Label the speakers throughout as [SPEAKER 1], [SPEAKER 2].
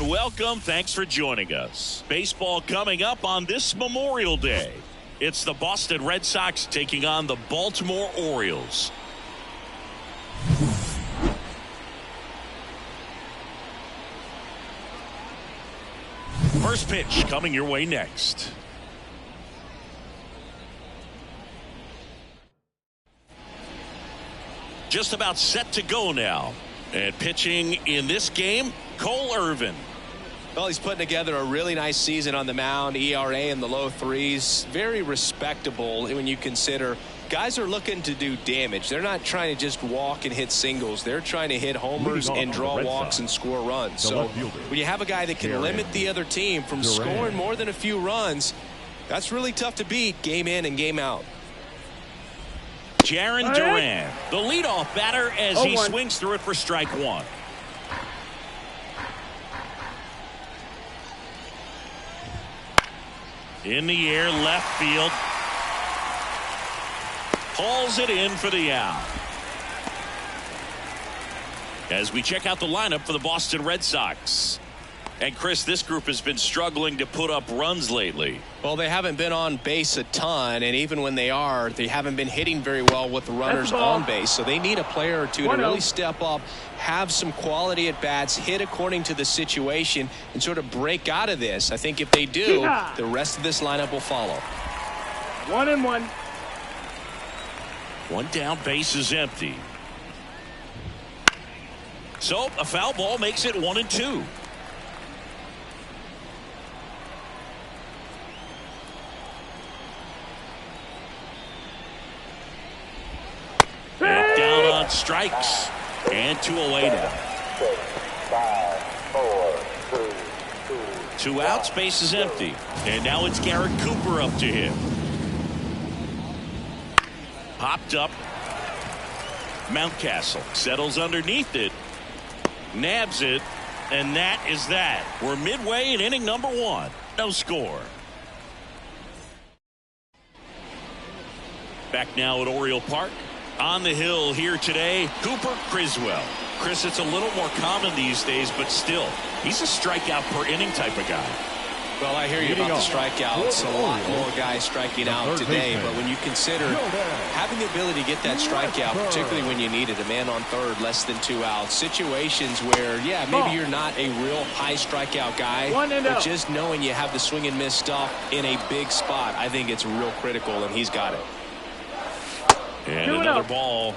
[SPEAKER 1] welcome. Thanks for joining us. Baseball coming up on this Memorial Day. It's the Boston Red Sox taking on the Baltimore Orioles. First pitch coming your way next. Just about set to go now. And pitching in this game, Cole Irvin.
[SPEAKER 2] Well, he's putting together a really nice season on the mound. ERA in the low threes. Very respectable when you consider guys are looking to do damage. They're not trying to just walk and hit singles. They're trying to hit homers and draw walks and score runs. So when you have a guy that can limit the other team from scoring more than a few runs, that's really tough to beat game in and game out.
[SPEAKER 1] Jarren Duran, the leadoff batter as he swings through it for strike one. In the air, left field. Hauls it in for the out. As we check out the lineup for the Boston Red Sox. And Chris, this group has been struggling to put up runs lately.
[SPEAKER 2] Well, they haven't been on base a ton, and even when they are, they haven't been hitting very well with the runners on base. So they need a player or two to really step up, have some quality at bats, hit according to the situation, and sort of break out of this. I think if they do, the rest of this lineup will follow.
[SPEAKER 3] 1-1.
[SPEAKER 1] One down, base is empty. So a foul ball makes it 1-2. And down on strikes. And 2 away now. 2 outs, base is empty. And now it's Garrett Cooper up to him. Popped up. Mountcastle settles underneath it. Nabs it. And that is that. We're midway in inning number 1. No score. Back now at Oriole Park. On the hill here today, Cooper Criswell. Chris, it's a little more common these days, but still, he's a strikeout per inning type of guy.
[SPEAKER 2] Well, I hear you about the strikeouts. A lot more guys striking out today, but when you consider having the ability to get that strikeout, particularly when you need it, a man on third, less than 2 outs, situations where, yeah, maybe you're not a real high strikeout guy, but just knowing you have the swing and miss stuff in a big spot, I think it's real critical, and he's got it.
[SPEAKER 1] And another ball.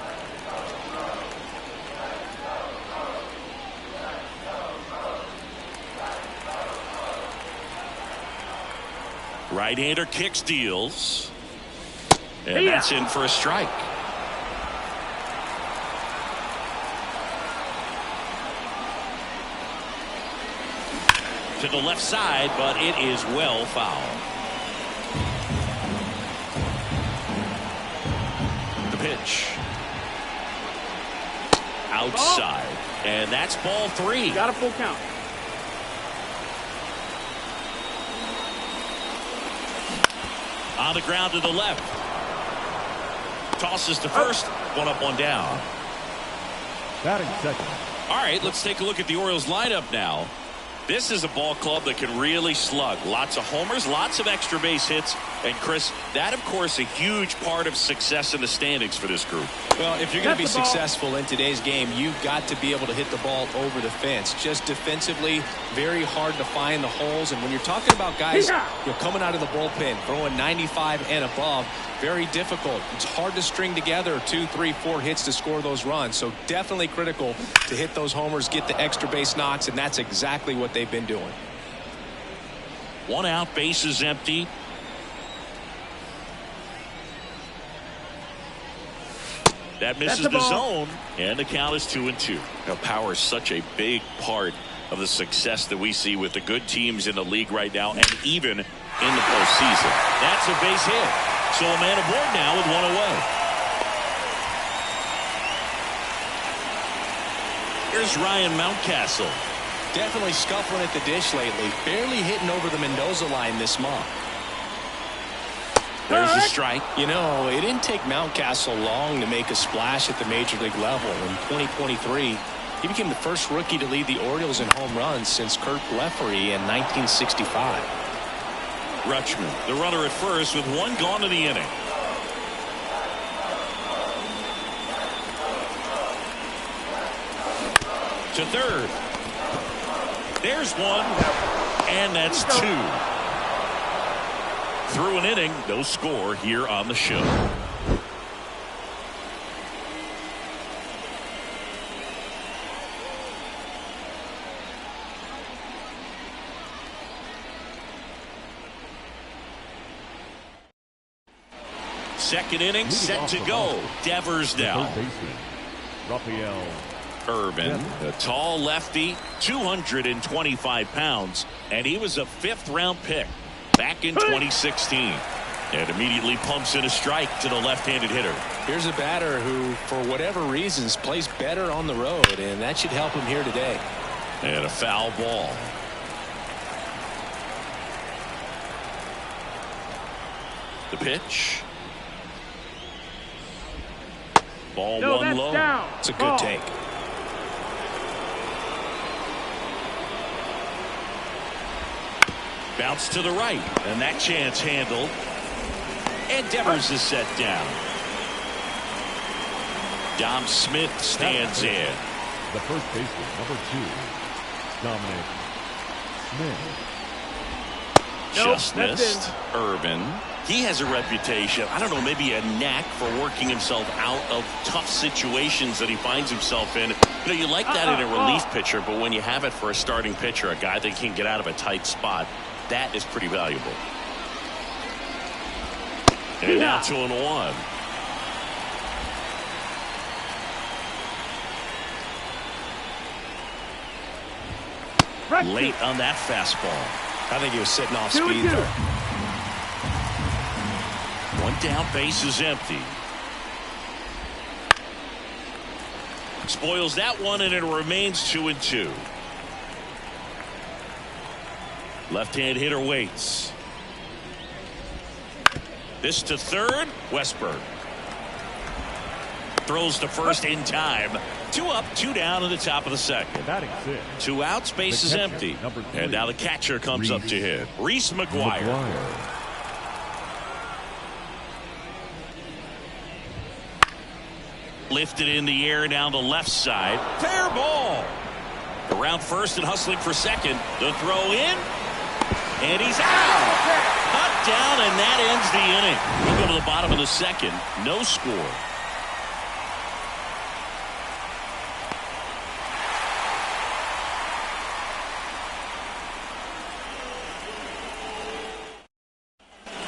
[SPEAKER 1] Right-hander kicks, deals. And that's in for a strike. To the left side, but it is well fouled. Pitch outside, and that's ball 3.
[SPEAKER 3] Got a full count.
[SPEAKER 1] On the ground to the left, tosses to first. 1 up, 1 down.
[SPEAKER 4] Batting second.
[SPEAKER 1] All right, let's take a look at the Orioles lineup now. This is a ball club that can really slug. Lots of homers, lots of extra base hits. And Chris, that of course a huge part of success in the standings for this group.
[SPEAKER 2] Well, if you're going to be successful in today's game, you've got to be able to hit the ball over the fence. Just defensively, very hard to find the holes. And when you're talking about guys coming out of the bullpen, throwing 95 and above, very difficult. It's hard to string together 2, 3, 4 hits to score those runs. So definitely critical to hit those homers, get the extra base knocks, and that's exactly what they've been doing.
[SPEAKER 1] 1 out, base is empty. That misses the zone, and the count is 2-2. Now, power is such a big part of the success that we see with the good teams in the league right now, and even in the postseason. That's a base hit. So a man aboard now with 1 away. Here's Ryan Mountcastle.
[SPEAKER 2] Definitely scuffling at the dish lately. Barely hitting over the Mendoza line this month.
[SPEAKER 1] There's the strike.
[SPEAKER 2] You know, it didn't take Mountcastle long to make a splash at the major league level. In 2023, He became the first rookie to lead the Orioles in home runs since Kurt Leffery in 1965.
[SPEAKER 1] Rutschman, the runner at first with one gone in the inning. To third. There's one, and that's two. Through an inning, no score here on the show. Second inning set to go. Devers now.
[SPEAKER 4] Rafael
[SPEAKER 1] Urban, a tall lefty, 225 pounds, and he was a fifth-round pick back in 2016. And immediately pumps in a strike to the left-handed hitter.
[SPEAKER 2] Here's a batter who, for whatever reasons, plays better on the road, and that should help him here today.
[SPEAKER 1] And a foul ball. The pitch. Ball one low.
[SPEAKER 3] Down.
[SPEAKER 2] It's a good take.
[SPEAKER 1] Bounce to the right, and that chance handled. And Devers is set down. Dom Smith stands in.
[SPEAKER 4] The first baseman, number 2, Dominic Smith.
[SPEAKER 1] Just missed. Urban. He has a reputation, I don't know, maybe a knack for working himself out of tough situations that he finds himself in. You know, you like that in a relief pitcher, but when you have it for a starting pitcher, a guy that can get out of a tight spot, that is pretty valuable. And now 2-1. Late on that fastball.
[SPEAKER 2] I think he was sitting off speed there.
[SPEAKER 1] One down, base is empty. Spoils that one, and it remains 2-2. Left-hand hitter waits. This to third. Westberg throws to first in time. 2 up, 2 down in the top of the second. 2 outs, base is empty. And now the catcher comes up to hit. Reese McGuire. Lifted in the air down the left side. Fair ball. Around first and hustling for second. The throw in. And he's out. Cut down, and that ends the inning. We'll go to the bottom of the second. No score.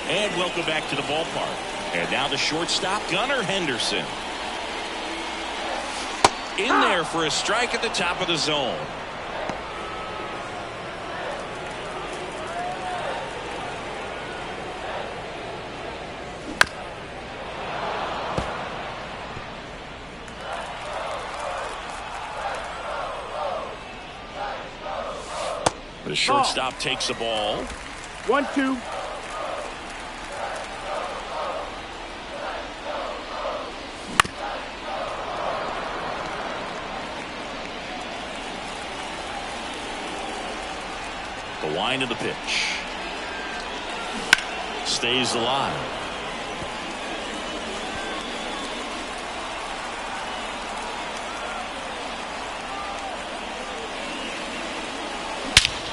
[SPEAKER 1] And welcome back to the ballpark. And now the shortstop, Gunnar Henderson. In there for a strike at the top of the zone. The shortstop takes the ball.
[SPEAKER 3] 1-2.
[SPEAKER 1] The wind of the pitch. Stays alive.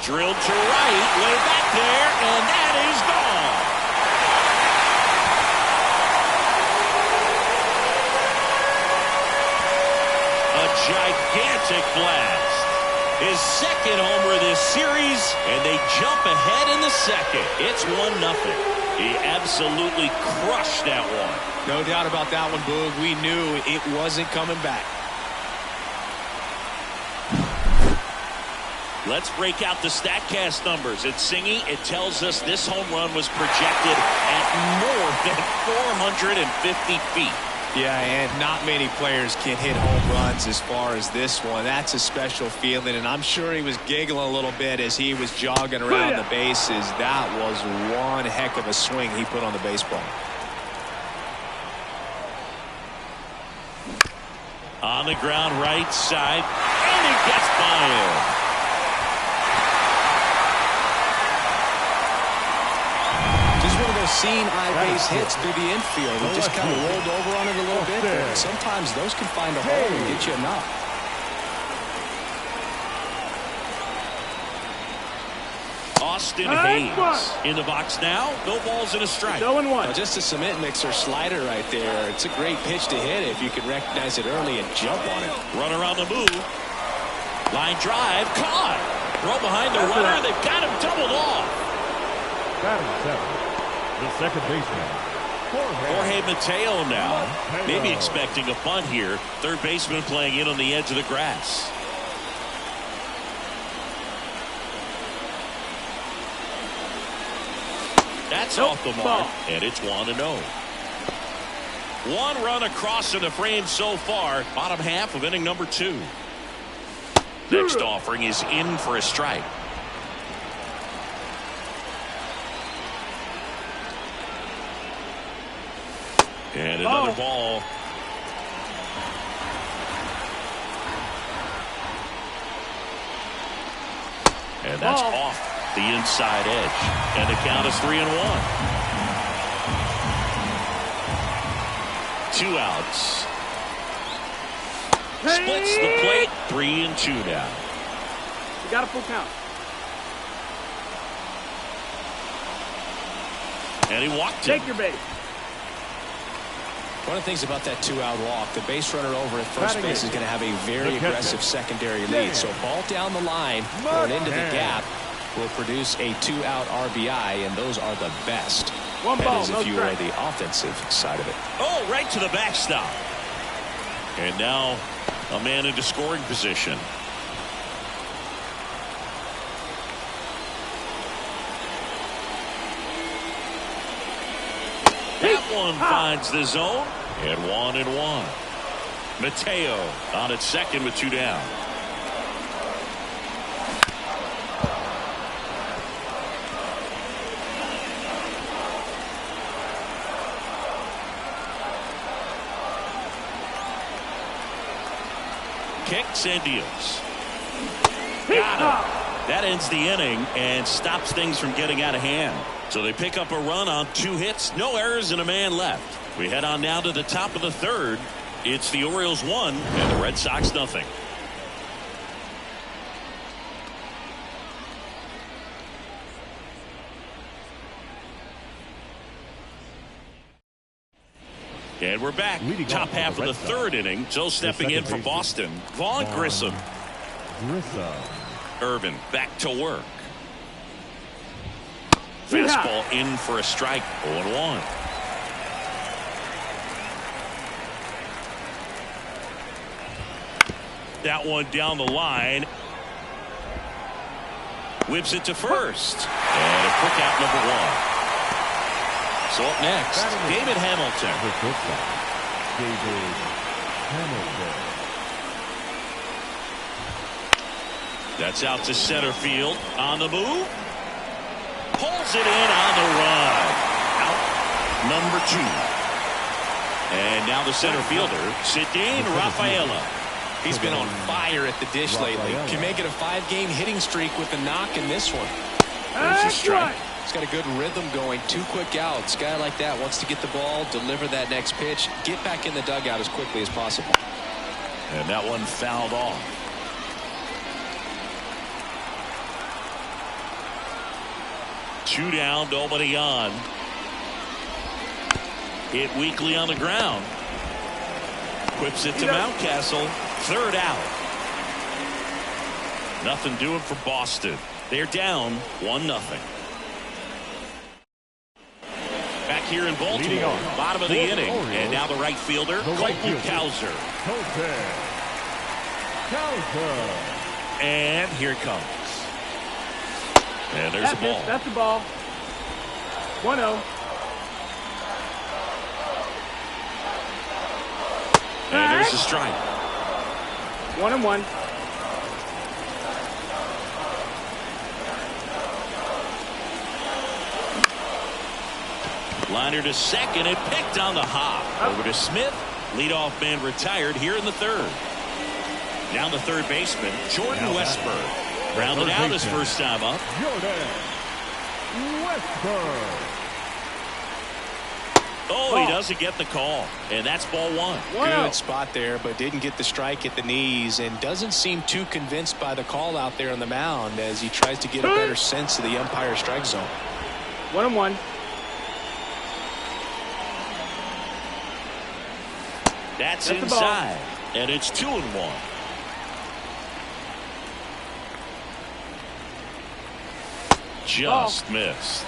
[SPEAKER 1] Drilled to right, way back there, and that is gone. A gigantic blast. His second homer this series, and they jump ahead in the second. It's 1-0. He absolutely crushed that one.
[SPEAKER 2] No doubt about that one, Boog. We knew it wasn't coming back.
[SPEAKER 1] Let's break out the StatCast numbers. It's Singy. It tells us this home run was projected at more than 450 feet.
[SPEAKER 2] Yeah, and not many players can hit home runs as far as this one. That's a special feeling, and I'm sure he was giggling a little bit as he was jogging around the bases. That was one heck of a swing he put on the baseball.
[SPEAKER 1] On the ground right side. And and he gets by him.
[SPEAKER 2] Just one of those seeing eye base hits through the infield. He just kind of rolled over on it a little bit. But sometimes those can find a hole and get you enough.
[SPEAKER 1] Austin Hayes in the box now. No balls and a strike.
[SPEAKER 3] 0-1.
[SPEAKER 2] Now, just a cement mixer slider right there. It's a great pitch to hit if you can recognize it early and jump on it.
[SPEAKER 1] Runner on the move. Line drive. Caught. Throw behind the runner. They've got him doubled off.
[SPEAKER 4] Batting seven, the second baseman,
[SPEAKER 1] Jorge Mateo now. Maybe expecting a bunt here. Third baseman playing in on the edge of the grass. That's off the mark, and it's 1-0. One run across in the frame so far. Bottom half of inning number 2. Next offering is in for a strike. And another ball. And that's off the inside edge. And the count is 3-1. 2 outs. Splits the plate. 3-2 now.
[SPEAKER 3] You got a full count.
[SPEAKER 1] And he walked it.
[SPEAKER 3] Take your base.
[SPEAKER 2] One of the things about that 2-out walk, the base runner over at first base is going to have a very aggressive secondary lead. So ball down the line or into the gap will produce a 2-out RBI, and those are the best. That is if you are the offensive side of it.
[SPEAKER 1] Oh, right to the backstop. And now a man into scoring position. That one finds the zone, and 1-1. Mateo on at second with 2 down. Kicks and deals. Got him. That ends the inning and stops things from getting out of hand. So they pick up a run on 2 hits, no errors, and a man left. We head on now to the top of the third. It's the Orioles 1 and the Red Sox 0. And we're back. Top half of the third inning. Joe stepping in for Boston. Vaughn Grissom. Irvin back to work. Fastball in for a strike. 0-1. That one down the line. Whips it to first. And a quick out number 1. So up next, David Hamilton. That's out to center field. On the move. Pulls it in on the run. Out number 2. And now the center fielder, Cedane Rafaela.
[SPEAKER 2] He's been on fire at the dish lately. Can make it a 5-game hitting streak with a knock in this one.
[SPEAKER 1] There's a strike.
[SPEAKER 2] He's got a good rhythm going. 2 quick outs. Guy like that wants to get the ball, deliver that next pitch, get back in the dugout as quickly as possible.
[SPEAKER 1] And that one fouled off. Two down, nobody on. Hit weakly on the ground. Whips it to Mountcastle. 3rd out. Nothing doing for Boston. They're down 1-0. Back here in Baltimore, bottom of the inning, and now the right fielder, Colton Cowser. And here it comes. And there's a ball.
[SPEAKER 3] That's the ball. 1-0.
[SPEAKER 1] And there's a strike.
[SPEAKER 3] 1-1.
[SPEAKER 1] Liner to second and picked on the hop. Over to Smith. Leadoff man retired here in the 3rd. Now the third baseman, Jordan
[SPEAKER 4] Now
[SPEAKER 1] Westburg. Rounded out his first time up.
[SPEAKER 4] Jordan Westburg.
[SPEAKER 1] Oh, he doesn't get the call. And that's ball one.
[SPEAKER 2] Good spot there, but didn't get the strike at the knees and doesn't seem too convinced by the call out there on the mound as he tries to get a better sense of the umpire strike zone.
[SPEAKER 3] 1-1.
[SPEAKER 1] That's inside. And it's 2-1. Just missed.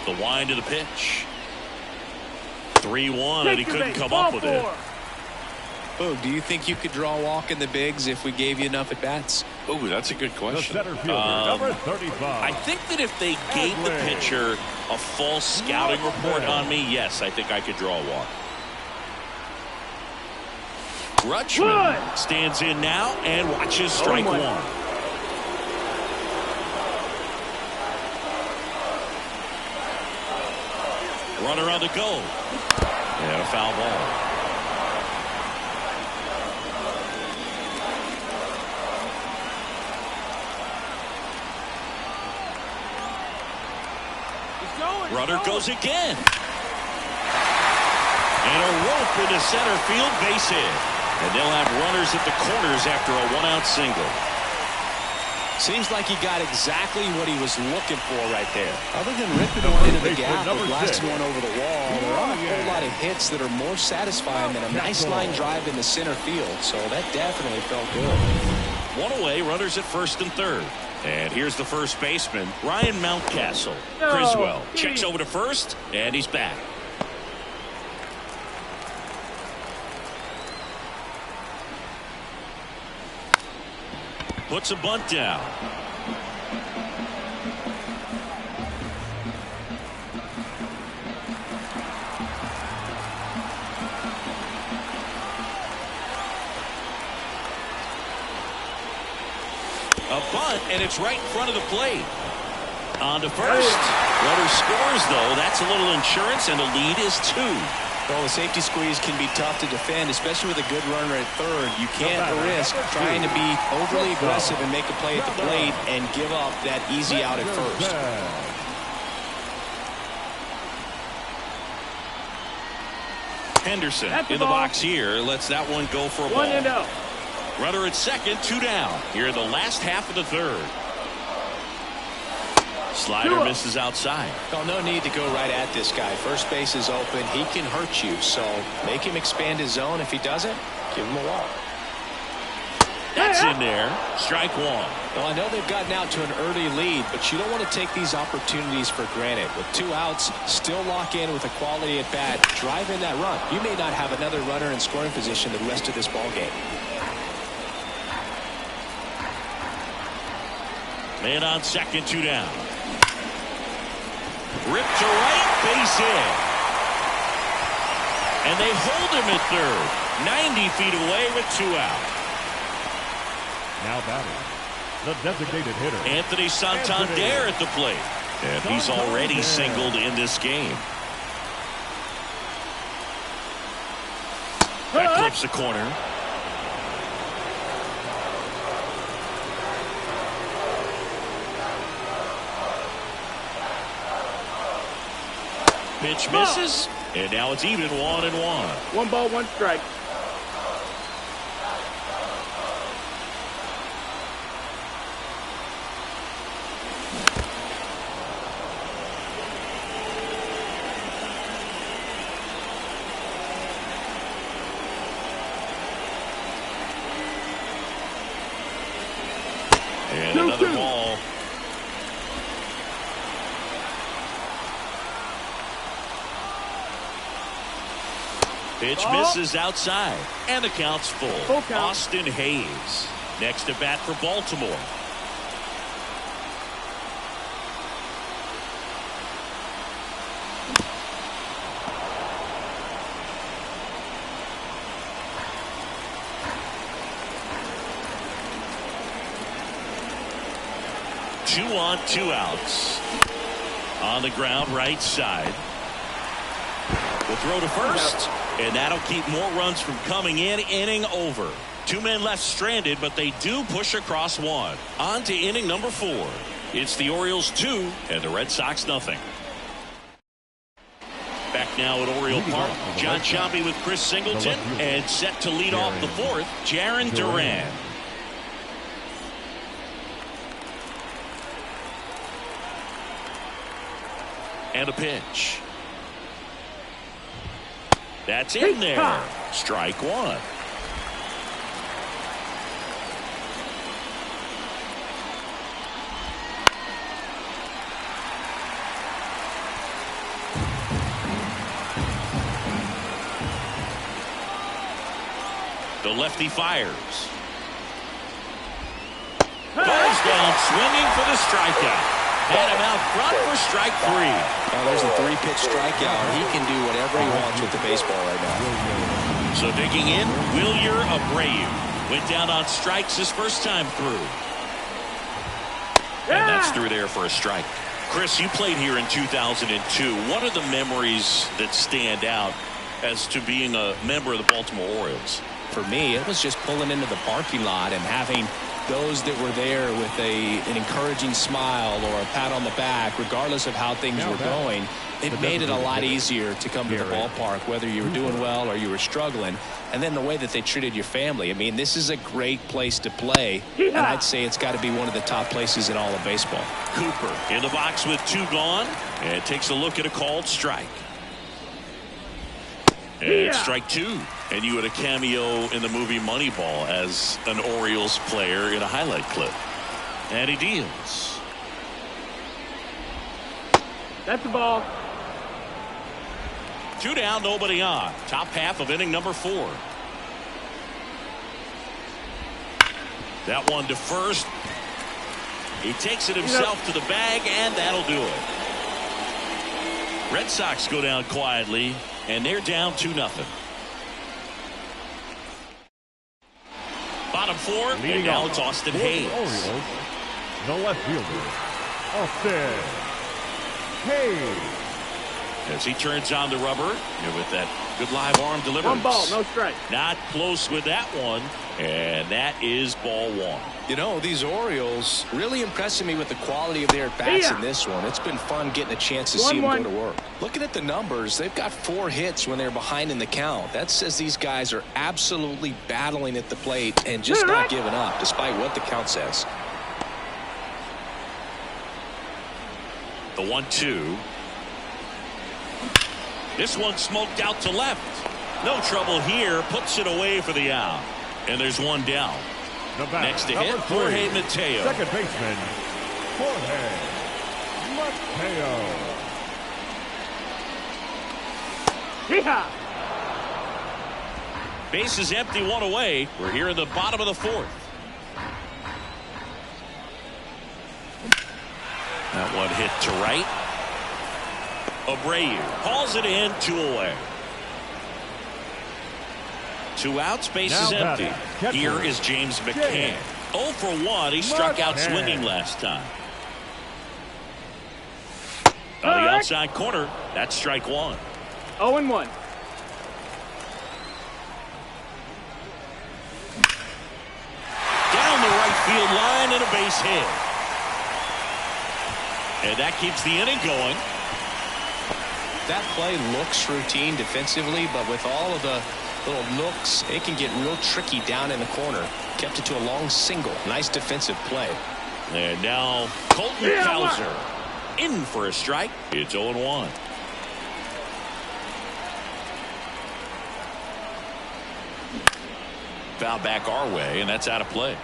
[SPEAKER 1] The wind of the pitch. 3-1, and he couldn't come up with it.
[SPEAKER 2] Boog, do you think you could draw a walk in the bigs if we gave you enough at bats?
[SPEAKER 1] Oh, that's a good question.
[SPEAKER 4] The center fielder, number 35.
[SPEAKER 1] I think that if they gave the pitcher a false scouting report on me, yes, I think I could draw a walk. Rutschman stands in now and watches strike one. Runner on the go. And a foul ball. Runner goes again. And a rope into center field, base hit. And they'll have runners at the corners after a one-out single.
[SPEAKER 2] Seems like he got exactly what he was looking for right there. Other than ripping one into the gap or blasting one over the wall, there aren't a whole lot of hits that are more satisfying than a nice line drive in the center field. So that definitely felt good.
[SPEAKER 1] One away, runners at first and third. And here's the first baseman, Ryan Mountcastle. Criswell checks over to first, and he's back. Puts a bunt down. A bunt, and it's right in front of the plate. On to first. Runner scores, though. That's a little insurance, and the lead is 2.
[SPEAKER 2] Well, the safety squeeze can be tough to defend, especially with a good runner at third. You can't risk trying to be overly aggressive and make a play at the plate and give up that easy out at first.
[SPEAKER 1] Henderson in the box here. Lets that one go for a ball.
[SPEAKER 3] 1-0.
[SPEAKER 1] Runner at second, 2 down. Here in the last half of the third. Slider misses outside.
[SPEAKER 2] Well, no need to go right at this guy. First base is open. He can hurt you, so make him expand his zone. If he doesn't, give him a walk.
[SPEAKER 1] That's in there. Strike one.
[SPEAKER 2] Well, I know they've gotten out to an early lead, but you don't want to take these opportunities for granted. With 2 outs, still lock in with a quality at bat. Drive in that run. You may not have another runner in scoring position the rest of this ball game.
[SPEAKER 1] Man on second, 2 down. Ripped to right, base hit. And they hold him at third. 90 feet away with 2 out.
[SPEAKER 4] Now batting, the designated hitter,
[SPEAKER 1] Anthony Santander at the plate. And he's already singled in this game. That clips the corner. Pitch misses, and now it's even 1-1.
[SPEAKER 3] 1 ball, 1 strike.
[SPEAKER 1] And another ball. Pitch misses outside, and the count's full. Austin Hayes next to bat for Baltimore. Two on, 2 outs. On the ground, right side. will throw to first, and that'll keep more runs from coming in. Inning over. 2 men left stranded, but they do push across one. On to inning number 4. It's the Orioles 2 and the Red Sox nothing. Back now at Oriole Park, John Choppy with Chris Singleton, and set to lead off the 4th, Jarren Duran. And a pitch. That's in there. Strike one. The lefty fires. Goes down swinging for the strikeout. And him out front for strike 3.
[SPEAKER 2] Oh, there's a 3-pitch strikeout. He can do whatever he wants with the baseball right now.
[SPEAKER 1] So digging in, Wilyer Abreu. Went down on strikes his first time through. And that's through there for a strike. Chris, you played here in 2002. What are the memories that stand out as to being a member of the Baltimore Orioles?
[SPEAKER 2] For me, it was just pulling into the parking lot and having those that were there with an encouraging smile or a pat on the back, regardless of how things were going. It made it a lot easier to come to the ballpark, whether you were doing well or you were struggling. And then the way that they treated your family. I mean, this is a great place to play, and I'd say it's got to be one of the top places in all of baseball.
[SPEAKER 1] Cooper in the box with 2 gone, and takes a look at a called strike. And strike 2. And you had a cameo in the movie Moneyball as an Orioles player in a highlight clip. And he deals.
[SPEAKER 3] That's the ball.
[SPEAKER 1] 2 down, nobody on. Top half of inning number 4. That one to first. He takes it himself to the bag, and that'll do it. Red Sox go down quietly, and they're down 2-0. Bottom 4, and now it's Austin Hayes.
[SPEAKER 4] Orioles, the left fielder, Austin Hayes.
[SPEAKER 1] As he turns on the rubber with that good live arm delivery.
[SPEAKER 3] 1 ball, no strike.
[SPEAKER 1] Not close with that one, and that is ball 1.
[SPEAKER 2] You know, these Orioles really impressing me with the quality of their bats in this one. It's been fun getting a chance to see them go to work. Looking at the numbers, they've got 4 hits when they're behind in the count. That says these guys are absolutely battling at the plate and just not giving up, despite what the count says.
[SPEAKER 1] The 1-2. This one smoked out to left. No trouble here. Puts it away for the out. And there's 1 down. Next to hit, Jorge Mateo.
[SPEAKER 4] Second baseman, Jorge Mateo.
[SPEAKER 1] Base is empty, 1 away. We're here in the bottom of the 4th. That one hit to right. Abreu hauls it in, 2 away. 2 outs, base is empty. Here is James McCann. 0 for 1. He struck out swinging last time. On the outside corner, that's strike 1.
[SPEAKER 3] 0-1.
[SPEAKER 1] Down the right field line and a base hit. And that keeps the inning going.
[SPEAKER 2] That play looks routine defensively, but with all of the little nooks, it can get real tricky down in the corner. Kept it to a long single. Nice defensive play.
[SPEAKER 1] And now Colton Cowser in for a strike. It's 0-1. Foul back our way, and that's out of play.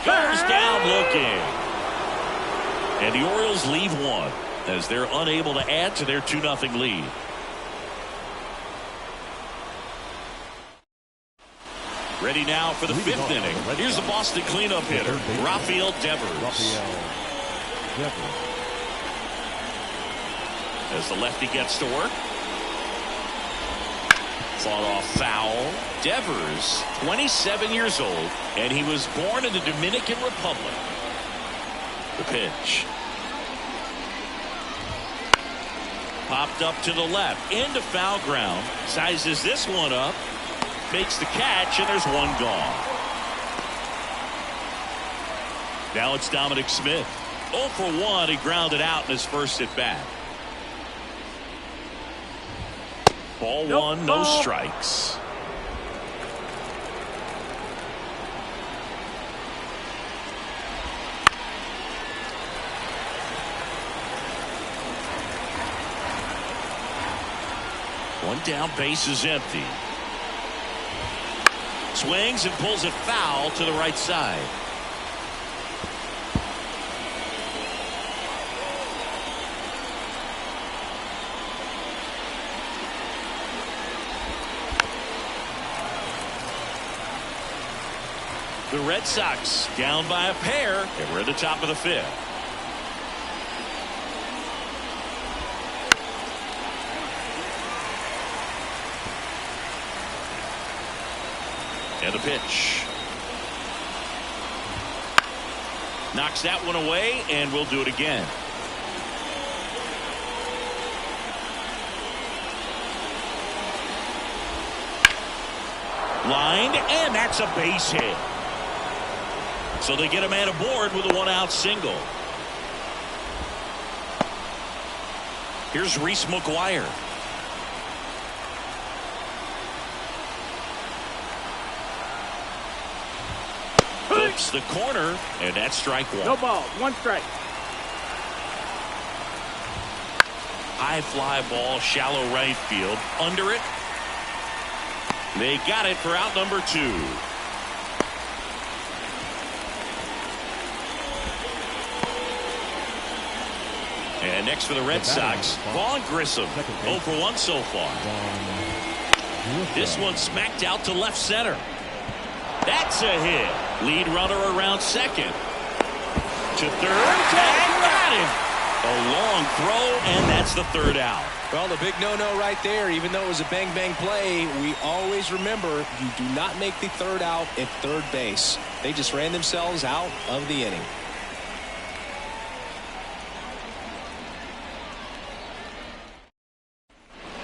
[SPEAKER 1] Goes down looking. And the Orioles leave 1 as they're unable to add to their 2-0 lead. Ready now for the 5th inning. Here's the Boston cleanup hitter, Rafael Devers. As the lefty gets to work. fought off foul. Devers, 27 years old, and he was born in the Dominican Republic. The pitch. Popped up to the left, into foul ground. Sizes this one up, makes the catch, and there's one gone. Now it's Dominic Smith. 0 for 1, he grounded out in his first at bat. Ball one, no strikes. One down, base is empty. Swings and pulls it foul to the right side. The Red Sox down by a pair, and we're at the top of the 5th. And the pitch. Knocks that one away, and we'll do it again. Lined, and that's a base hit. So they get a man aboard with a 1-out single. Here's Reese McGuire. Flips the corner, and that's strike one.
[SPEAKER 3] No ball, 1 strike.
[SPEAKER 1] High fly ball, shallow right field. Under it. They got it for out number 2. And next for the Red Sox, Vaughn Grissom. 0 for 1 so far. This one smacked out to left center. That's a hit. Lead runner around second. To third. And got him. A long throw, and that's the 3rd out.
[SPEAKER 2] Well, the big no-no right there, even though it was a bang-bang play, we always remember you do not make the 3rd out at third base. They just ran themselves out of the inning.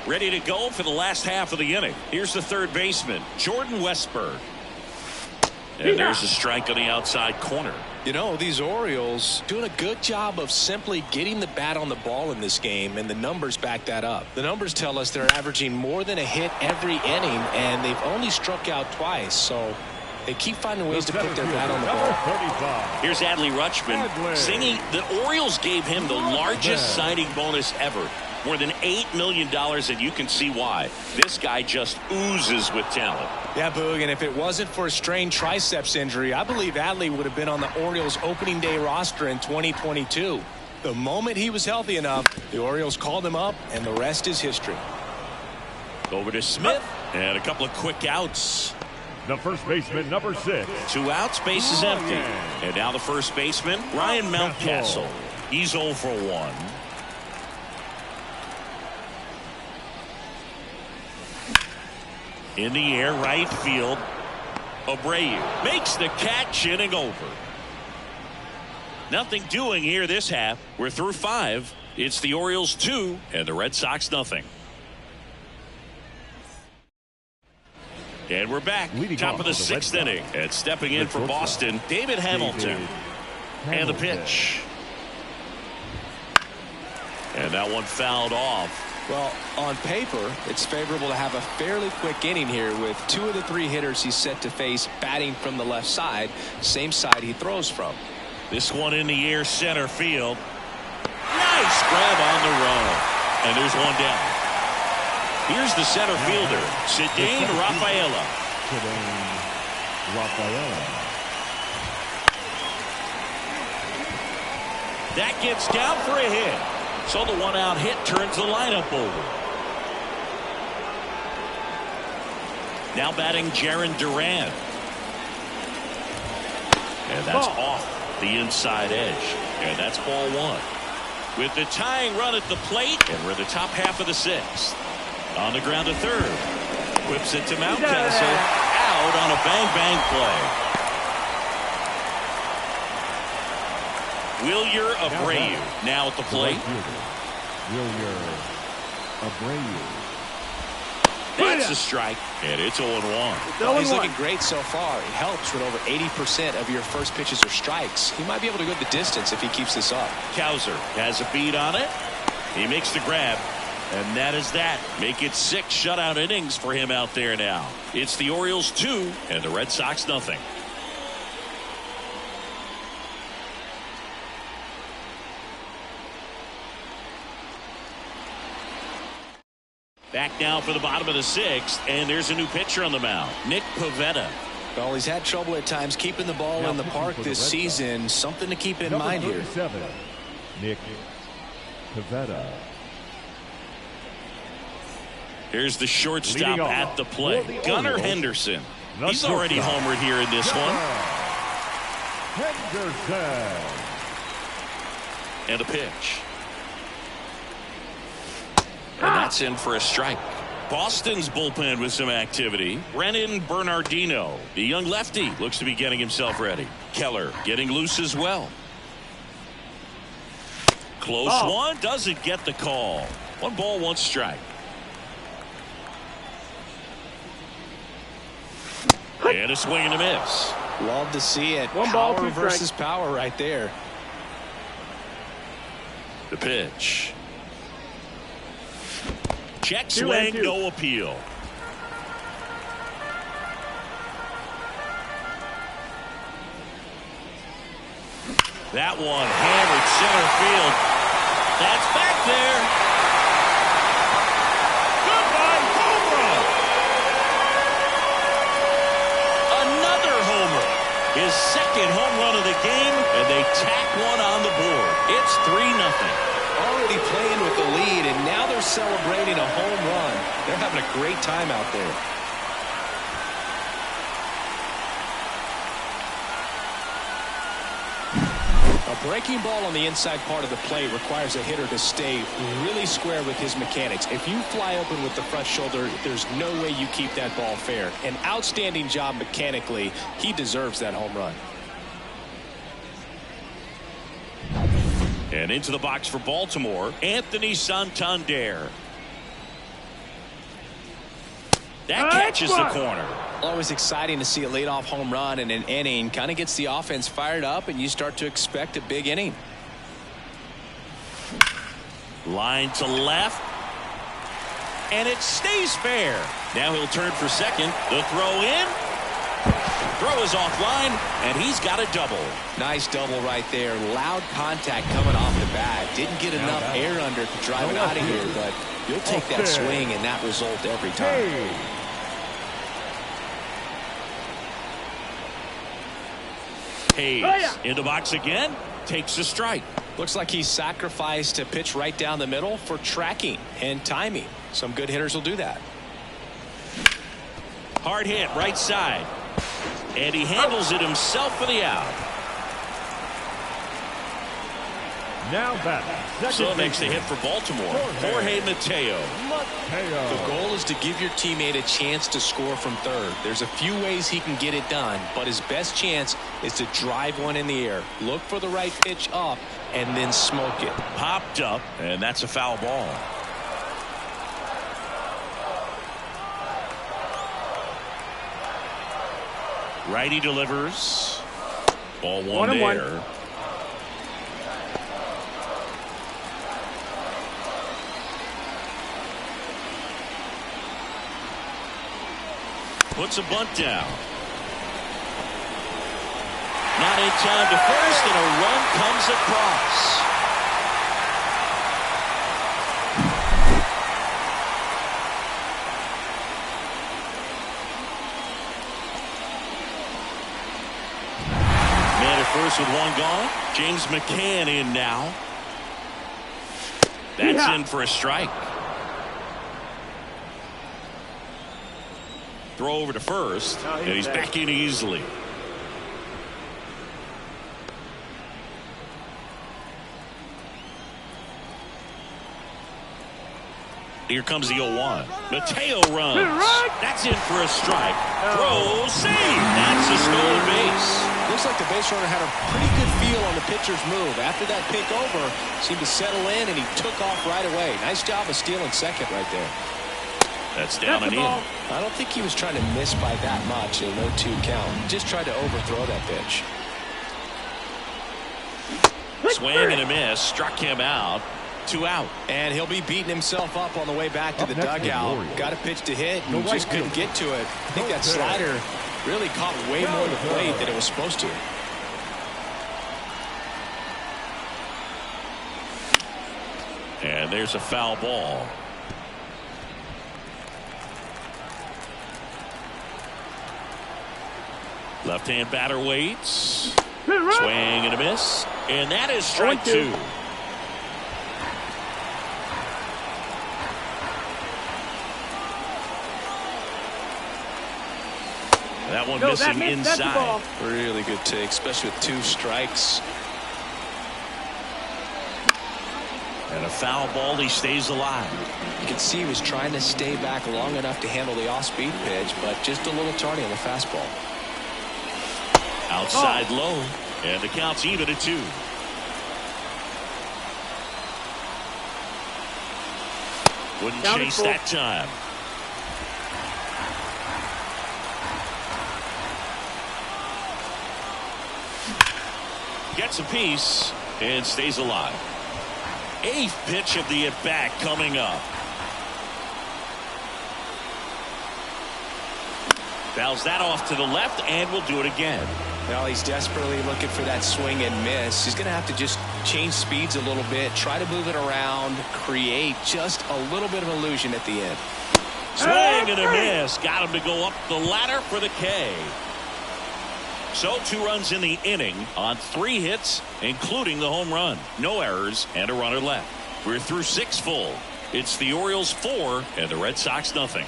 [SPEAKER 1] Ready to go for the last half of the inning. Here's the 3rd baseman, Jordan Westburg. And there's a strike on the outside corner.
[SPEAKER 2] You know, these Orioles doing a good job of simply getting the bat on the ball in this game, and the numbers back that up. The numbers tell us they're averaging more than a hit every inning, and they've only struck out twice. So they keep finding ways to put their bat on the ball.
[SPEAKER 1] Here's Adley Rutschman singing. The Orioles gave him the largest signing bonus ever. More than $8 million, and you can see why. This guy just oozes with talent.
[SPEAKER 2] Yeah, Boog, and if it wasn't for a strained triceps injury, I believe Adley would have been on the Orioles opening day roster in 2022. The moment he was healthy enough, the Orioles called him up, and the rest is history.
[SPEAKER 1] Over to Smith, and a couple of quick outs.
[SPEAKER 4] The first baseman, number 6.
[SPEAKER 1] 2 outs, base is empty. And now the first baseman, Ryan Mountcastle. He's 0 for 1. In the air, right field. Abreu makes the catch, inning over. Nothing doing here this half. We're through 5. It's the Orioles 2 and the Red Sox nothing. And we're back.
[SPEAKER 4] Leading
[SPEAKER 1] top of the 6th inning. And stepping in for Boston, David Hamilton. And the pitch. And that one fouled off.
[SPEAKER 2] Well, on paper, it's favorable to have a fairly quick inning here with 2 of the 3 hitters he's set to face batting from the left side, same side he throws from.
[SPEAKER 1] This one in the air, center field. Nice grab on the run. And there's one down. Here's the center fielder, Cedane Rafaela. That gets down for a hit. So the 1-out hit turns the lineup over. Now batting Jarren Duran. And that's off the inside edge. And that's ball 1. With the tying run at the plate, and we're at the top half of the 6th. On the ground to third. With Flips it to Mountcastle. Out on a bang-bang play. Wilyer Abreu now at the plate.
[SPEAKER 4] Wilyer Abreu.
[SPEAKER 1] That's a strike, and it's 0-1.
[SPEAKER 2] Well, he's looking great so far. It helps when over 80% of your first pitches are strikes. He might be able to go the distance if he keeps this up.
[SPEAKER 1] Cowser has a beat on it. He makes the grab, and that is that. Make it 6 shutout innings for him out there now. It's the Orioles 2 and the Red Sox nothing. Back now for the bottom of the 6th, and there's a new pitcher on the mound, Nick Pivetta.
[SPEAKER 2] Well, he's had trouble at times keeping the ball in the park this season. Something to keep in mind here.
[SPEAKER 4] Nick Pivetta.
[SPEAKER 1] Here's the shortstop at the plate, Gunnar Henderson. He's already homered here in this one.
[SPEAKER 4] Henderson.
[SPEAKER 1] And a pitch. And that's in for a strike. Boston's bullpen with some activity. Brennan Bernardino, the young lefty, looks to be getting himself ready. Keller getting loose as well. Close one, doesn't get the call. 1 ball, 1 strike. And a swing and a miss.
[SPEAKER 2] Love to see it.
[SPEAKER 3] 1 ball, 2
[SPEAKER 2] power
[SPEAKER 3] strikes.
[SPEAKER 2] versus power right there.
[SPEAKER 1] The pitch. Check
[SPEAKER 3] 2
[SPEAKER 1] swing,
[SPEAKER 3] 2.
[SPEAKER 1] no appeal. That one hammered center field. That's back there. Goodbye, home run. Another homer. His 2nd home run of the game, and they tack one on the board. It's 3-0.
[SPEAKER 2] Already playing with the lead, and now they're celebrating a home run. They're having a great time out there. A breaking ball on the inside part of the plate requires a hitter to stay really square with his mechanics. If you fly open with the front shoulder, there's no way you keep that ball fair. An outstanding job mechanically. He deserves that home run.
[SPEAKER 1] And into the box for Baltimore, Anthony Santander. That catches the corner.
[SPEAKER 2] Always exciting to see a leadoff home run in an inning. Kind of gets the offense fired up, and you start to expect a big inning.
[SPEAKER 1] Line to left. And it stays fair. Now he'll turn for second. The throw in. Throw is offline, and he's got a double.
[SPEAKER 2] Nice double right there. Loud contact coming off the bat. Didn't get enough air under to drive it out of here, but you'll take that swing and that result every time.
[SPEAKER 1] Hayes in the box again. Takes a strike.
[SPEAKER 2] Looks like he sacrificed a pitch right down the middle for tracking and timing. Some good hitters will do that.
[SPEAKER 1] Hard hit right side. And he handles it himself for the out.
[SPEAKER 4] Now back.
[SPEAKER 1] So it makes the hit for Baltimore. Jorge Mateo.
[SPEAKER 2] The goal is to give your teammate a chance to score from third. There's a few ways he can get it done, but his best chance is to drive one in the air. Look for the right pitch up and then smoke it.
[SPEAKER 1] Popped up, and that's a foul ball. Righty delivers. Ball one there. Puts a bunt down. Not in time to first, and a run comes across. Man at first with one gone. James McCann in now. That's in for a strike. Throw over to first, and he's back in easily. Here comes the 0-1. Mateo runs. That's in for a strike. Throw, save. That's a stolen base.
[SPEAKER 2] Looks like the base runner had a pretty good feel on the pitcher's move. After that pick over, seemed to settle in, and he took off right away. Nice job of stealing second right there.
[SPEAKER 1] That's down and in.
[SPEAKER 2] I don't think he was trying to miss by that much in a 0-2 count. He just tried to overthrow that pitch.
[SPEAKER 1] Swing and a miss. Struck him out. 2 out.
[SPEAKER 2] And he'll be beating himself up on the way back to the dugout. Got a pitch to hit and just couldn't get to it. I think that slider really caught way more of the plate than it was supposed to.
[SPEAKER 1] And there's a foul ball. Left-hand batter waits. Swing and a miss. And that is strike 2. That one missing inside.
[SPEAKER 2] Really good take, especially with 2 strikes.
[SPEAKER 1] And a foul ball. He stays alive.
[SPEAKER 2] You can see he was trying to stay back long enough to handle the off-speed pitch, but just a little tardy on the fastball.
[SPEAKER 1] Outside low. And the count's even at 2. Wouldn't chase that time. Gets a piece and stays alive. 8th pitch of the at-bat coming up. Fouls that off to the left and will do it again.
[SPEAKER 2] Well, he's desperately looking for that swing and miss. He's going to have to just change speeds a little bit, try to move it around, create just a little bit of illusion at the end.
[SPEAKER 1] Swing and a miss. Got him to go up the ladder for the K. So 2 runs in the inning on 3 hits, including the home run. No errors and a runner left. We're through 6 full. It's the Orioles 4 and the Red Sox nothing.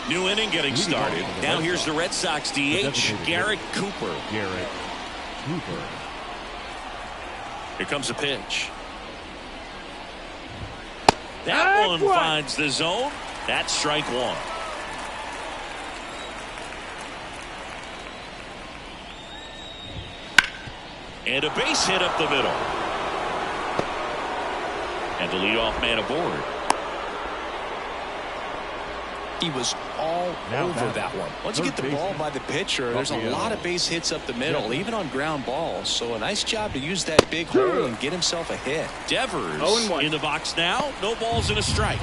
[SPEAKER 1] New inning getting started. Now here's the Red Sox DH, Garrett Cooper. Here comes a pitch. That one finds the zone. That's strike 1. And a base hit up the middle. And the leadoff man aboard.
[SPEAKER 2] He was all over that one. Once you get the ball by the pitcher, there's a lot of base hits up the middle, even on ground balls. So a nice job to use that big hole and get himself a hit.
[SPEAKER 1] Devers in the box now. No balls and a strike.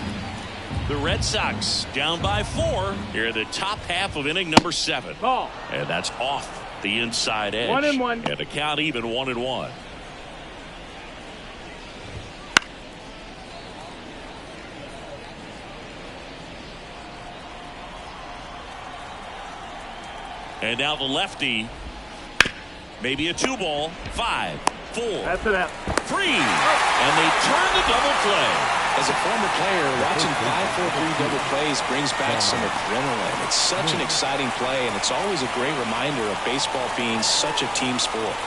[SPEAKER 1] The Red Sox down by 4 here in the top half of inning number 7.
[SPEAKER 3] Ball.
[SPEAKER 1] And that's off the inside edge.
[SPEAKER 3] 1-1.
[SPEAKER 1] And the count even 1-1. And now the lefty. Maybe a 2-ball. 5, 4.
[SPEAKER 3] That's it.
[SPEAKER 1] 3. And they turn the double play.
[SPEAKER 2] As a former player, watching 5-4-3 double plays brings back some adrenaline. It's such an exciting play, and it's always a great reminder of baseball being such a team sport.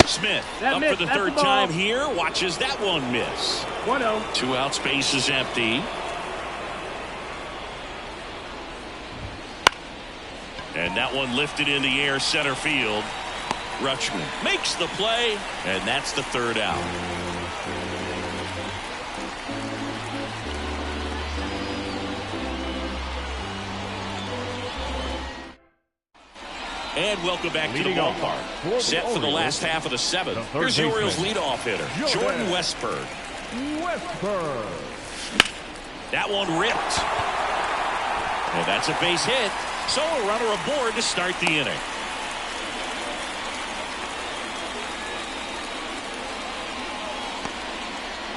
[SPEAKER 1] Smith up for the 3rd time here. Watches that one miss.
[SPEAKER 3] 1-0.
[SPEAKER 1] 2 out, space is empty. And that one lifted in the air, center field. Rutschman makes the play, and that's the 3rd out. And welcome back to the ballpark. Set for the last half of the 7th. Here's the Orioles leadoff hitter, Jordan Westburg. That one ripped. And that's a base hit. So a runner aboard to start the inning.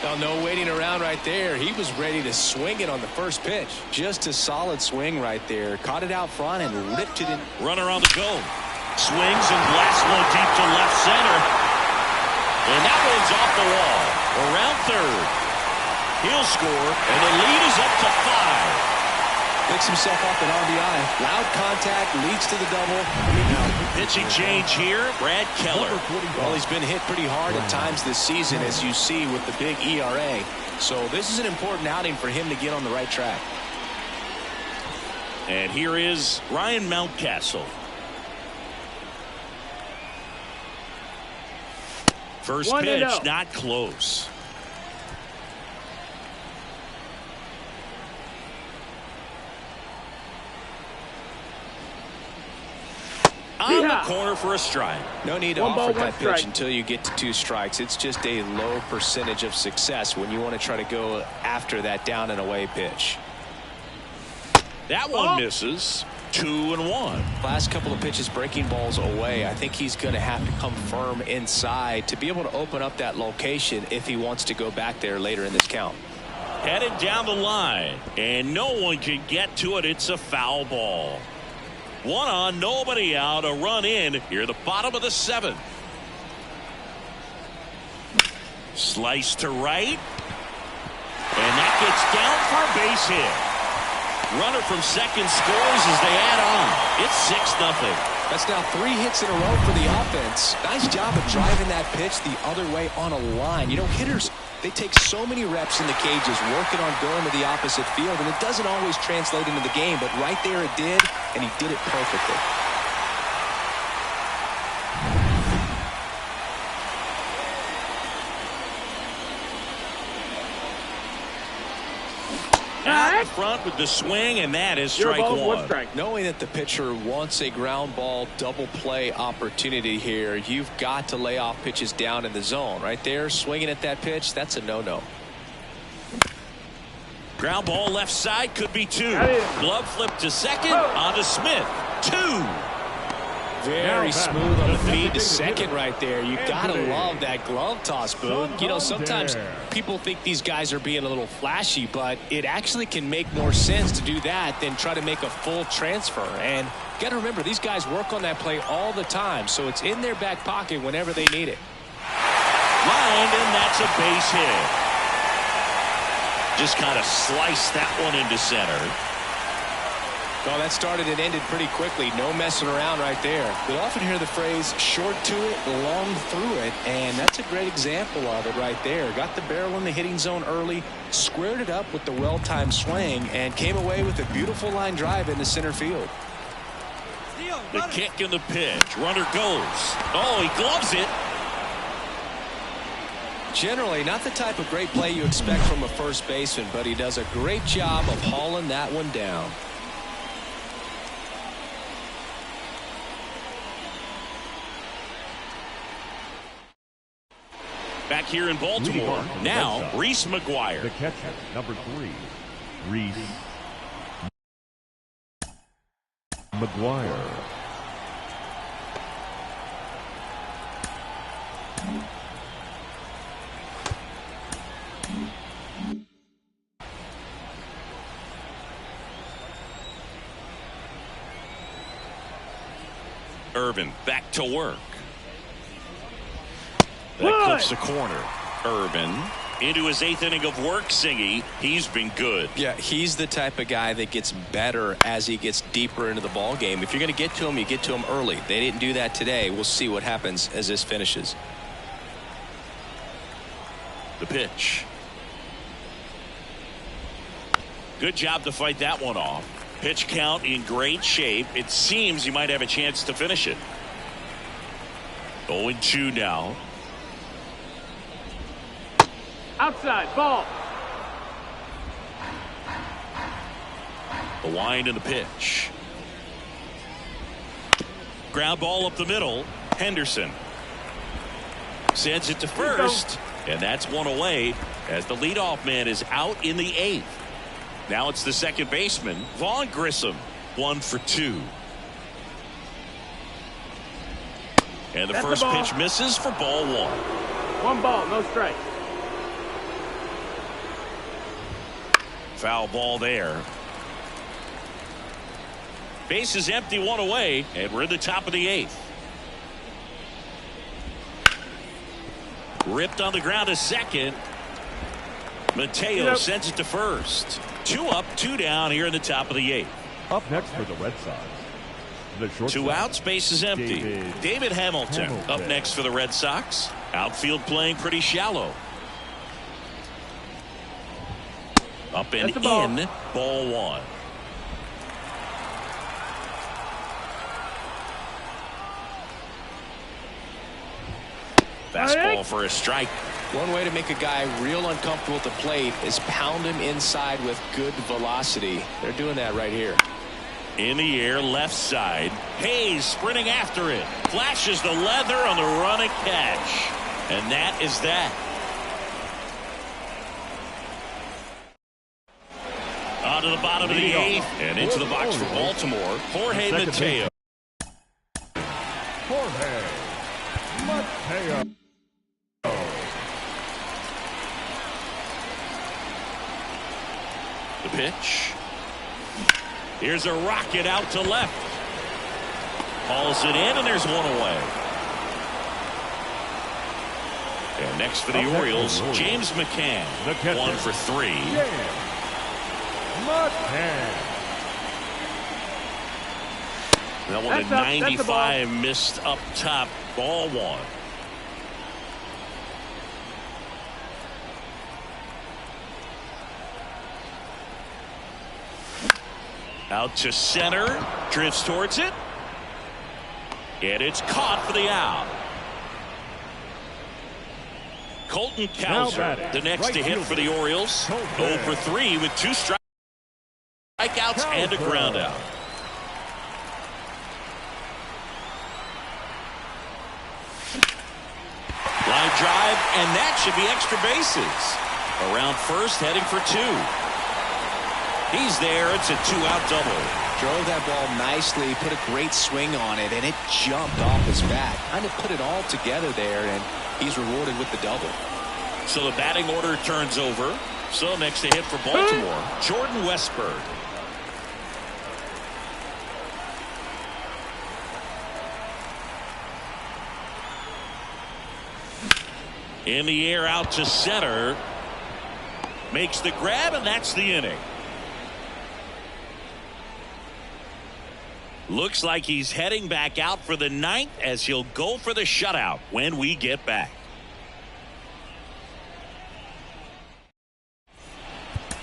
[SPEAKER 2] Now, no waiting around right there. He was ready to swing it on the first pitch. Just a solid swing right there. Caught it out front and ripped it in.
[SPEAKER 1] Runner on the go. Swings and blasts one deep to left center. And that one's off the wall. Around 3rd. He'll score, and the lead is up to 5.
[SPEAKER 2] Picks himself up an RBI. Loud contact leads to the double.
[SPEAKER 1] Pitching change here, Brad Keller.
[SPEAKER 2] Well, he's been hit pretty hard at times this season, as you see with the big ERA. So this is an important outing for him to get on the right track.
[SPEAKER 1] And here is Ryan Mountcastle. First pitch, not close. On the corner for a strike.
[SPEAKER 2] No need to offer that pitch until you get to 2 strikes. It's just a low percentage of success when you want to try to go after that down and away pitch.
[SPEAKER 1] That one misses. 2-1.
[SPEAKER 2] Last couple of pitches breaking balls away. I think he's going to have to come firm inside to be able to open up that location if he wants to go back there later in this count.
[SPEAKER 1] Headed down the line, and no one can get to it. It's a foul ball. 1 on, nobody out, a run in here, the bottom of the 7th. Slice to right, and that gets down for a base hit. Runner from second scores as they add on. It's 6-0.
[SPEAKER 2] That's now 3 hits in a row for the offense. Nice job of driving that pitch the other way on a line. You know, hitters, they take so many reps in the cages working on going to the opposite field, and it doesn't always translate into the game, but right there it did, and he did it perfectly.
[SPEAKER 1] Out in front with the swing, and that is strike 1.
[SPEAKER 2] Knowing that the pitcher wants a ground ball double play opportunity here, you've got to lay off pitches down in the zone. Right there, swinging at that pitch, that's a no-no.
[SPEAKER 1] Ground ball left side, could be 2. Glove flip to second, on to Smith. 2.
[SPEAKER 2] Very smooth on the feed to second right there. You gotta love that glove toss, Boone. You know, sometimes people think these guys are being a little flashy, but it actually can make more sense to do that than try to make a full transfer. And you gotta remember, these guys work on that play all the time, so it's in their back pocket whenever they need it.
[SPEAKER 1] Lined, and that's a base hit. Just kind of sliced that one into center.
[SPEAKER 2] Well, that started and ended pretty quickly. No messing around right there. We often hear the phrase short to it, long through it, and that's a great example of it right there. Got the barrel in the hitting zone early, squared it up with the well-timed swing, and came away with a beautiful line drive into center field.
[SPEAKER 1] The kick and the pitch. Runner goes. Oh, he gloves it.
[SPEAKER 2] Generally, not the type of great play you expect from a first baseman, but he does a great job of hauling that one down.
[SPEAKER 1] Back here in Baltimore, now Reese McGuire.
[SPEAKER 4] The catcher, number 3, Reese McGuire.
[SPEAKER 1] Irvin back to work. That clips the corner. Irvin into his 8th inning of work. Singy, he's been good.
[SPEAKER 2] Yeah, he's the type of guy that gets better as he gets deeper into the ball game. If you're going to get to him, you get to him early. They didn't do that today. We'll see what happens as this finishes.
[SPEAKER 1] The pitch. Good job to fight that one off. Pitch count in great shape. It seems he might have a chance to finish it. 0-2 now.
[SPEAKER 3] Outside, ball.
[SPEAKER 1] The wind and the pitch. Ground ball up the middle. Henderson sends it to first, and that's one away as the leadoff man is out in the 8th. Now it's the second baseman, Vaughn Grissom, 1 for 2. And the first pitch misses for ball 1.
[SPEAKER 3] 1 ball, no strike.
[SPEAKER 1] Foul ball there. Base is empty, 1 away, and we're in the top of the 8th. Ripped on the ground to second. Mateo sends it to first. 2 up, 2 down here in the top of the 8th.
[SPEAKER 4] Up next for the Red Sox, the shortstop.
[SPEAKER 1] 2 outs, base is empty. David Hamilton up next for the Red Sox. Outfield playing pretty shallow. Up and in, ball 1. Fastball for a strike.
[SPEAKER 2] One way to make a guy real uncomfortable at the plate is pound him inside with good velocity. They're doing that right here.
[SPEAKER 1] In the air, left side. Hayes sprinting after it. Flashes the leather on the run and catch. And that is that. On to the bottom of the 8th and into the box for Baltimore. Jorge Mateo.
[SPEAKER 4] Jorge Mateo.
[SPEAKER 1] The pitch. Here's a rocket out to left. Hauls it in, and there's 1 away. And next for the Orioles, James McCann. 1 for 3.
[SPEAKER 4] McCann.
[SPEAKER 1] That one at 95, missed up top. Ball 1. Out to center, drifts towards it, and it's caught for the out. Colton Cowser, the next to hit for the Orioles. 0 for 3 with 2 strikeouts and a ground out. Line drive, and that should be extra bases. Around first, heading for 2. He's there. It's a 2-out double.
[SPEAKER 2] Drove that ball nicely, put a great swing on it, and it jumped off his bat. Kind of put it all together there, and he's rewarded with the double.
[SPEAKER 1] So the batting order turns over. So next to hit for Baltimore, Jordan Westburg. In the air, out to center. Makes the grab, and that's the inning. Looks like he's heading back out for the 9th as he'll go for the shutout when we get back.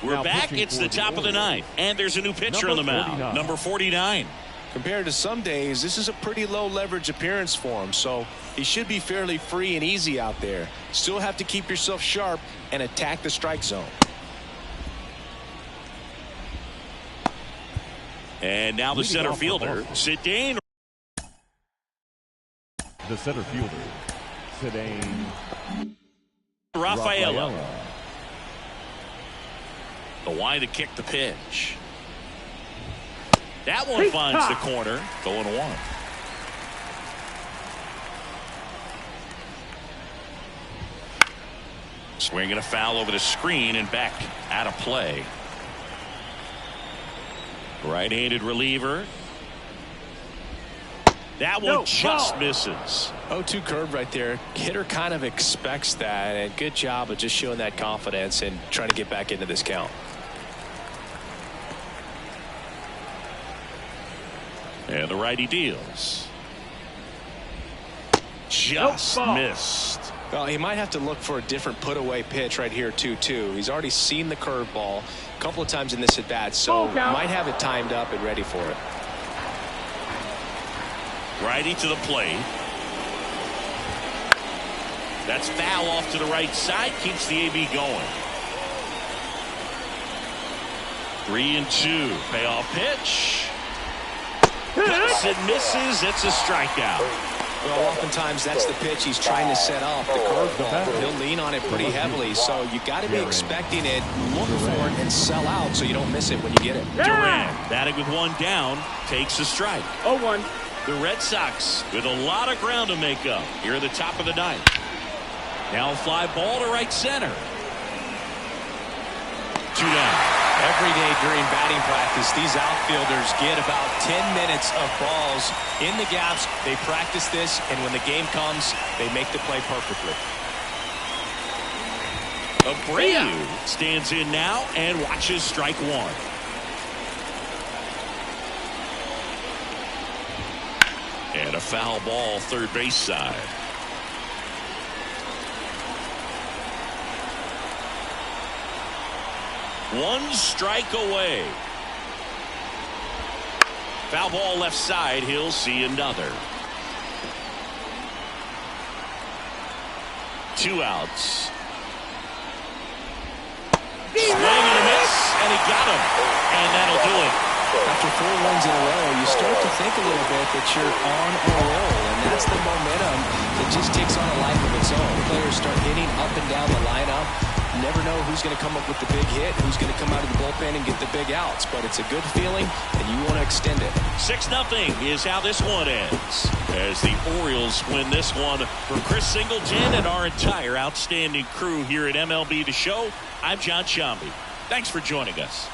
[SPEAKER 1] We're back. It's the top of the 9th, and there's a new pitcher on the mound, number 49.
[SPEAKER 2] Compared to some days, this is a pretty low leverage appearance for him, so he should be fairly free and easy out there. Still have to keep yourself sharp and attack the strike zone.
[SPEAKER 1] And now the center fielder, Zidane.
[SPEAKER 4] The center fielder, Zidane
[SPEAKER 1] Rafaela. The wide to kick the pitch. That one finds the corner. 0-1. Swinging a foul over the screen and back out of play. Right-handed reliever. That one just misses.
[SPEAKER 2] 0-2 curve right there. Hitter kind of expects that, and good job of just showing that confidence and trying to get back into this count.
[SPEAKER 1] And the righty deals. Just missed.
[SPEAKER 2] Well, he might have to look for a different put-away pitch right here, 2-2. He's already seen the curveball a couple of times in this at-bat, so might have it timed up and ready for it.
[SPEAKER 1] Righty to the plate. That's foul off to the right side. Keeps the AB going. 3-2. Payoff pitch. Cuts and misses. It's a strikeout.
[SPEAKER 2] Well, oftentimes that's the pitch he's trying to set up, the curveball. He'll lean on it pretty heavily, so you got to be expecting it, look for it, and sell out so you don't miss it when you get it.
[SPEAKER 1] Duran, batting with 1 down, takes a strike.
[SPEAKER 3] 0-1.
[SPEAKER 1] The Red Sox with a lot of ground to make up here at the top of the 9th. Now a fly ball to right center. 2 down.
[SPEAKER 2] Every day during batting practice, these outfielders get about 10 minutes of balls in the gaps. They practice this, and when the game comes, they make the play perfectly.
[SPEAKER 1] Abreu stands in now and watches strike one. And a foul ball third base side. One strike away. Foul ball left side. He'll see another. 2 outs. Swing and a miss, and he got him. And that'll do it.
[SPEAKER 2] After 4 wins in a row, you start to think a little bit that you're on a roll, and that's the momentum that just takes on a life of its own. Players start hitting up and down the lineup. You never know who's going to come up with the big hit, who's going to come out of the bullpen and get the big outs, but it's a good feeling, and you want to extend it.
[SPEAKER 1] 6-0 is how this one ends, as the Orioles win this one. For Chris Singleton and our entire outstanding crew here at MLB The Show, I'm John Shambi. Thanks for joining us.